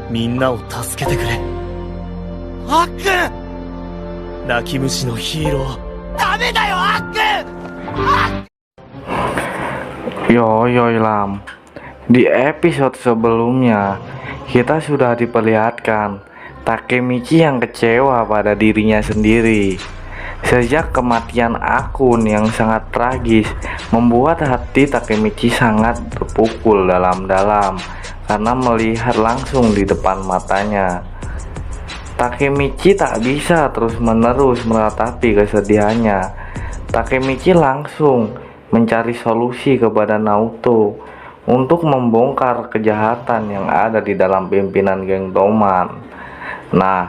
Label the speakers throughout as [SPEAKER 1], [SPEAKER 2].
[SPEAKER 1] みんなを助けてくれ。あっくん、泣き虫のヒーロー。ダメだよ、あっくん。
[SPEAKER 2] Yoi Lam, di episode sebelumnya kita sudah diperlihatkan Takemichi yang kecewa pada dirinya sendiri. Sejak kematian akun yang sangat tragis membuat hati Takemichi sangat terpukul dalam-dalam karena melihat langsung di depan matanya. Takemichi tak bisa terus-menerus meratapi kesedihannya. Takemichi langsung mencari solusi kepada Naoto untuk membongkar kejahatan yang ada di dalam pimpinan geng Toman. Nah,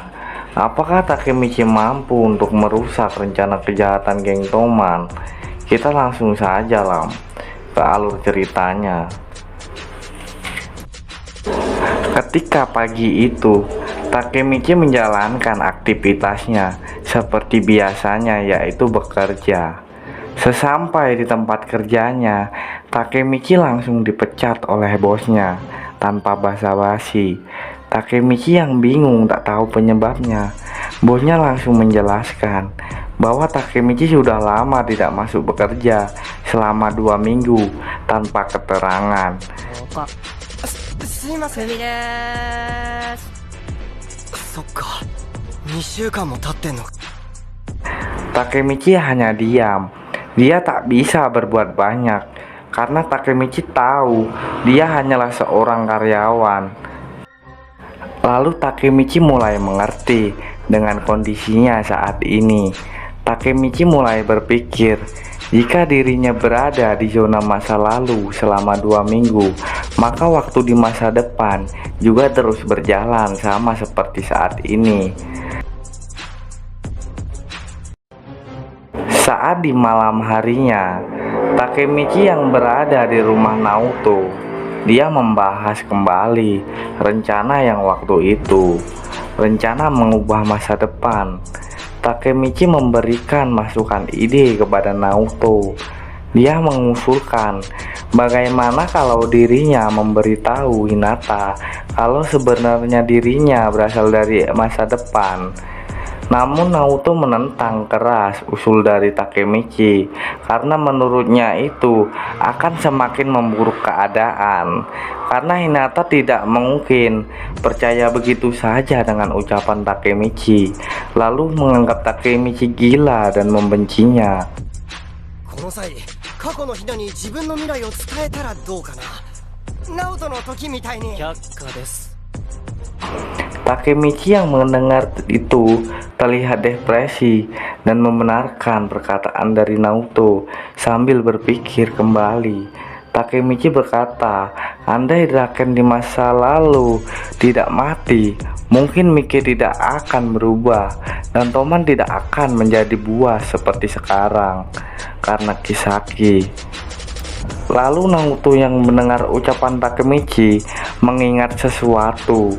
[SPEAKER 2] apakah Takemichi mampu untuk merusak rencana kejahatan geng Toman? Kita langsung saja ke alur ceritanya. Ketika pagi itu, Takemichi menjalankan aktivitasnya seperti biasanya, yaitu bekerja. Sesampai di tempat kerjanya, Takemichi langsung dipecat oleh bosnya tanpa basa-basi. Takemichi yang bingung tak tahu penyebabnya. Bosnya langsung menjelaskan bahwa Takemichi sudah lama tidak masuk bekerja selama 2 minggu tanpa keterangan. Takemichi hanya diam. Dia tak bisa berbuat banyak karena Takemichi tahu dia hanyalah seorang karyawan. Lalu Takemichi mulai mengerti dengan kondisinya saat ini. Takemichi mulai berpikir jika dirinya berada di zona masa lalu selama 2 minggu, maka waktu di masa depan juga terus berjalan sama seperti saat ini. Saat di malam harinya, Takemichi yang berada di rumah Naoto, dia membahas kembali rencana yang waktu itu, rencana mengubah masa depan. Takemichi memberikan masukan ide kepada Naoto. Dia mengusulkan bagaimana kalau dirinya memberitahu Hinata kalau sebenarnya dirinya berasal dari masa depan. Namun Naoto menentang keras usul dari Takemichi karena menurutnya itu akan semakin memburuk keadaan. Karena Hinata tidak mungkin percaya begitu saja dengan ucapan Takemichi, lalu menganggap Takemichi gila dan membencinya. Takemichi yang mendengar itu terlihat depresi dan membenarkan perkataan dari Naoto sambil berpikir kembali. Takemichi berkata, andai Draken di masa lalu tidak mati, mungkin Miki tidak akan berubah dan Toman tidak akan menjadi buah seperti sekarang karena Kisaki. Lalu Naoto yang mendengar ucapan Takemichi mengingat sesuatu.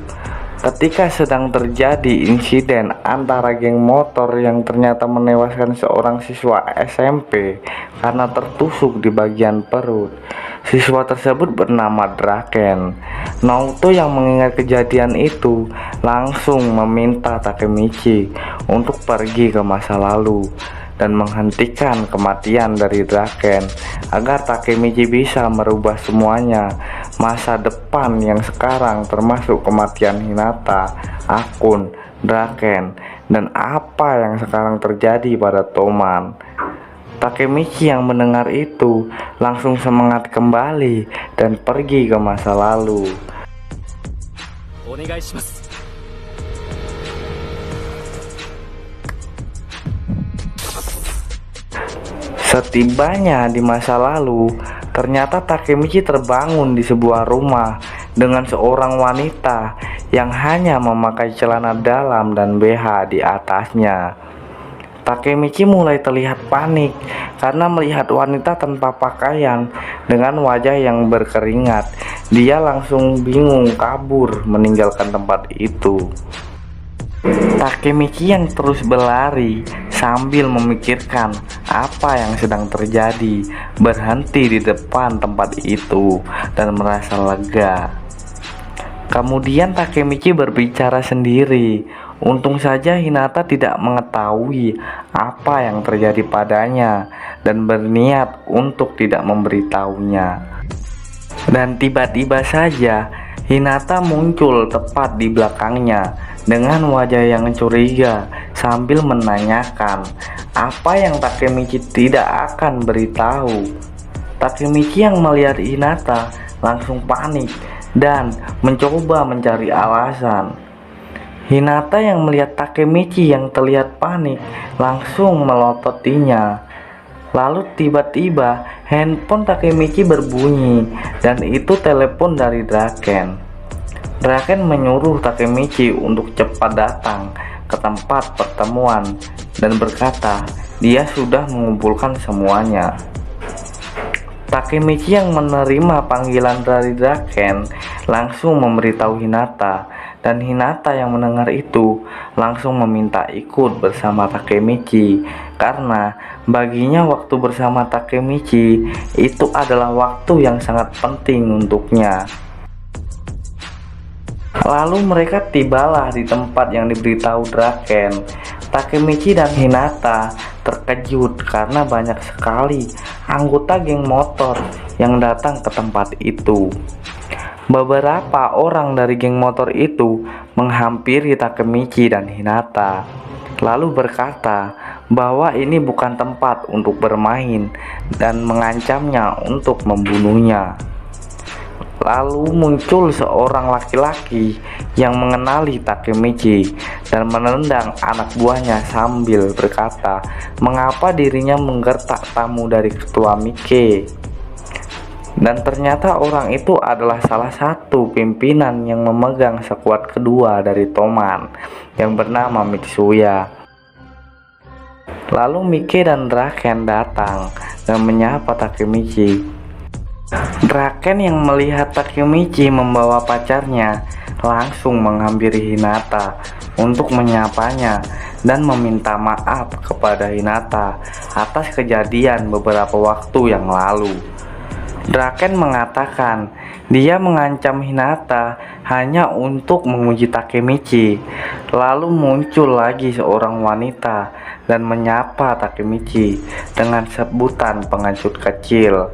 [SPEAKER 2] Ketika sedang terjadi insiden antara geng motor yang ternyata menewaskan seorang siswa SMP karena tertusuk di bagian perut. Siswa tersebut bernama Draken. Naoto yang mengingat kejadian itu langsung meminta Takemichi untuk pergi ke masa lalu dan menghentikan kematian dari Draken agar Takemichi bisa merubah semuanya. Masa depan yang sekarang termasuk kematian Hinata, Akun, Draken, dan apa yang sekarang terjadi pada Toman. Takemichi yang mendengar itu langsung semangat kembali dan pergi ke masa lalu. Setibanya di masa lalu, ternyata Takemichi terbangun di sebuah rumah dengan seorang wanita yang hanya memakai celana dalam dan BH di atasnya. Takemichi mulai terlihat panik karena melihat wanita tanpa pakaian dengan wajah yang berkeringat. Dia langsung bingung kabur meninggalkan tempat itu. Takemichi yang terus berlari sambil memikirkan apa yang sedang terjadi, berhenti di depan tempat itu dan merasa lega. Kemudian Takemichi berbicara sendiri. Untung saja Hinata tidak mengetahui apa yang terjadi padanya dan berniat untuk tidak memberitahunya. Dan tiba-tiba saja Hinata muncul tepat di belakangnya dengan wajah yang curiga sambil menanyakan apa yang Takemichi tidak akan beritahu. Takemichi yang melihat Hinata langsung panik dan mencoba mencari alasan. Hinata yang melihat Takemichi yang terlihat panik langsung melototinya. Lalu tiba-tiba handphone Takemichi berbunyi dan itu telepon dari Draken. Draken menyuruh Takemichi untuk cepat datang ke tempat pertemuan dan berkata dia sudah mengumpulkan semuanya. Takemichi yang menerima panggilan dari Draken langsung memberitahu Hinata, dan Hinata yang mendengar itu langsung meminta ikut bersama Takemichi karena baginya waktu bersama Takemichi itu adalah waktu yang sangat penting untuknya. Lalu mereka tibalah di tempat yang diberitahu Draken. Takemichi dan Hinata terkejut karena banyak sekali anggota geng motor yang datang ke tempat itu. Beberapa orang dari geng motor itu menghampiri Takemichi dan Hinata, lalu berkata bahwa ini bukan tempat untuk bermain dan mengancamnya untuk membunuhnya. Lalu muncul seorang laki-laki yang mengenali Takemichi dan menendang anak buahnya sambil berkata mengapa dirinya menggertak tamu dari ketua Mike. Dan ternyata orang itu adalah salah satu pimpinan yang memegang skuad kedua dari Toman yang bernama Mitsuya. Lalu Mike dan Draken datang dan menyapa Takemichi. Draken yang melihat Takemichi membawa pacarnya langsung menghampiri Hinata untuk menyapanya dan meminta maaf kepada Hinata atas kejadian beberapa waktu yang lalu. Draken mengatakan dia mengancam Hinata hanya untuk menguji Takemichi. Lalu muncul lagi seorang wanita dan menyapa Takemichi dengan sebutan pengecut kecil.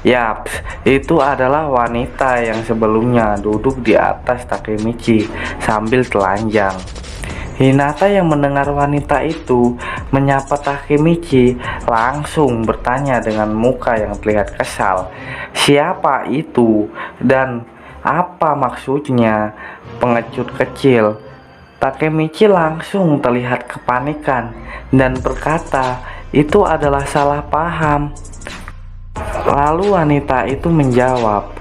[SPEAKER 2] Yaps, itu adalah wanita yang sebelumnya duduk di atas Takemichi sambil telanjang. Hinata yang mendengar wanita itu menyapa Takemichi langsung bertanya dengan muka yang terlihat kesal, siapa itu dan apa maksudnya pengecut kecil. Takemichi langsung terlihat kepanikan dan berkata itu adalah salah paham. Lalu wanita itu menjawab,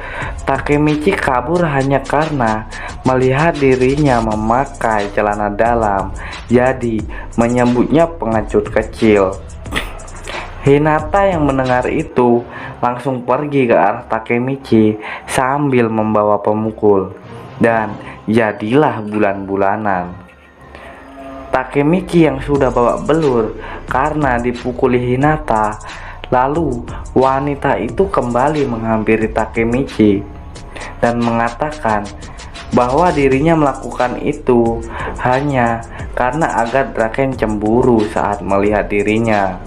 [SPEAKER 2] Takemichi kabur hanya karena melihat dirinya memakai celana dalam, jadi menyebutnya pengecut kecil. Hinata yang mendengar itu langsung pergi ke arah Takemichi sambil membawa pemukul, dan jadilah bulan-bulanan. Takemichi yang sudah babak belur karena dipukuli Hinata. Lalu wanita itu kembali menghampiri Takemichi dan mengatakan bahwa dirinya melakukan itu hanya karena agar Draken cemburu saat melihat dirinya.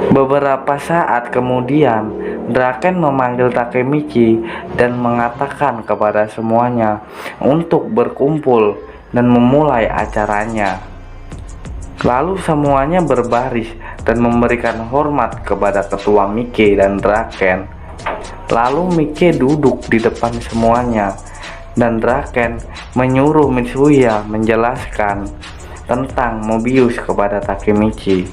[SPEAKER 2] Beberapa saat kemudian Draken memanggil Takemichi dan mengatakan kepada semuanya untuk berkumpul dan memulai acaranya. Lalu semuanya berbaris dan memberikan hormat kepada ketua Mike dan Draken. Lalu Mike duduk di depan semuanya dan Draken menyuruh Mitsuya menjelaskan tentang Mobius kepada Takemichi.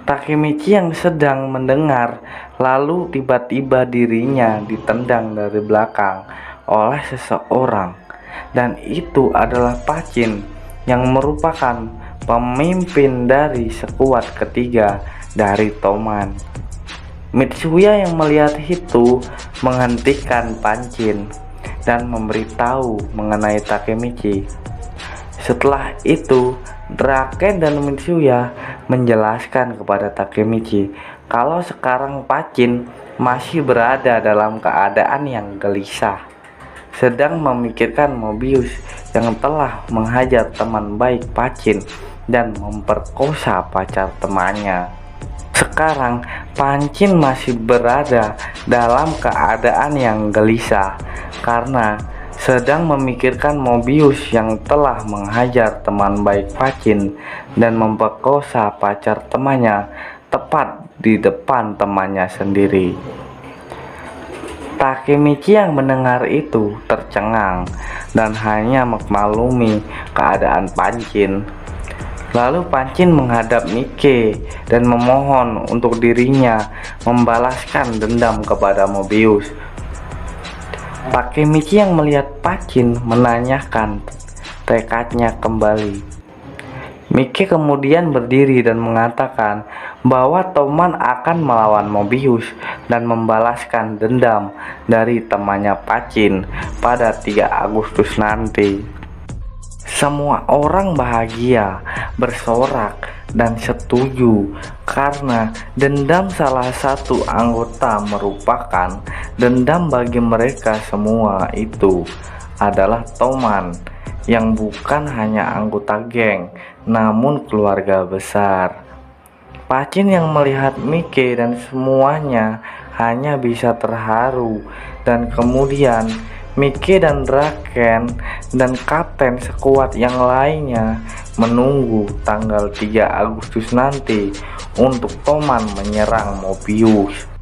[SPEAKER 2] Takemichi yang sedang mendengar, lalu tiba-tiba dirinya ditendang dari belakang oleh seseorang, dan itu adalah Pachin yang merupakan pemimpin dari skuad ketiga dari Toman. Mitsuya yang melihat itu menghentikan Pachin dan memberitahu mengenai Takemichi. Setelah itu, Draken dan Mitsuya menjelaskan kepada Takemichi kalau sekarang Pachin masih berada dalam keadaan yang gelisah. sedang memikirkan Mobius yang telah menghajar teman baik Pacin dan memperkosa pacar temannya. Sekarang Pancin masih berada dalam keadaan yang gelisah karena sedang memikirkan Mobius yang telah menghajar teman baik Pacin dan memperkosa pacar temannya tepat di depan temannya sendiri. Takemichi yang mendengar itu tercengang dan hanya memaklumi keadaan Pancin. Lalu Pancin menghadap Mike dan memohon untuk dirinya membalaskan dendam kepada Mobius. Takemichi yang melihat Pacin menanyakan tekadnya kembali. Mike kemudian berdiri dan mengatakan bahwa Toman akan melawan Mobius dan membalaskan dendam dari temannya Pacin pada 3 Agustus nanti. Semua orang bahagia, bersorak, dan setuju karena dendam salah satu anggota merupakan dendam bagi mereka semua. Itu adalah Toman yang bukan hanya anggota geng namun keluarga besar. Pacin yang melihat Mike dan semuanya hanya bisa terharu, dan kemudian Mike dan Draken dan kapten sekuat yang lainnya menunggu tanggal 3 Agustus nanti untuk Toman menyerang Mobius.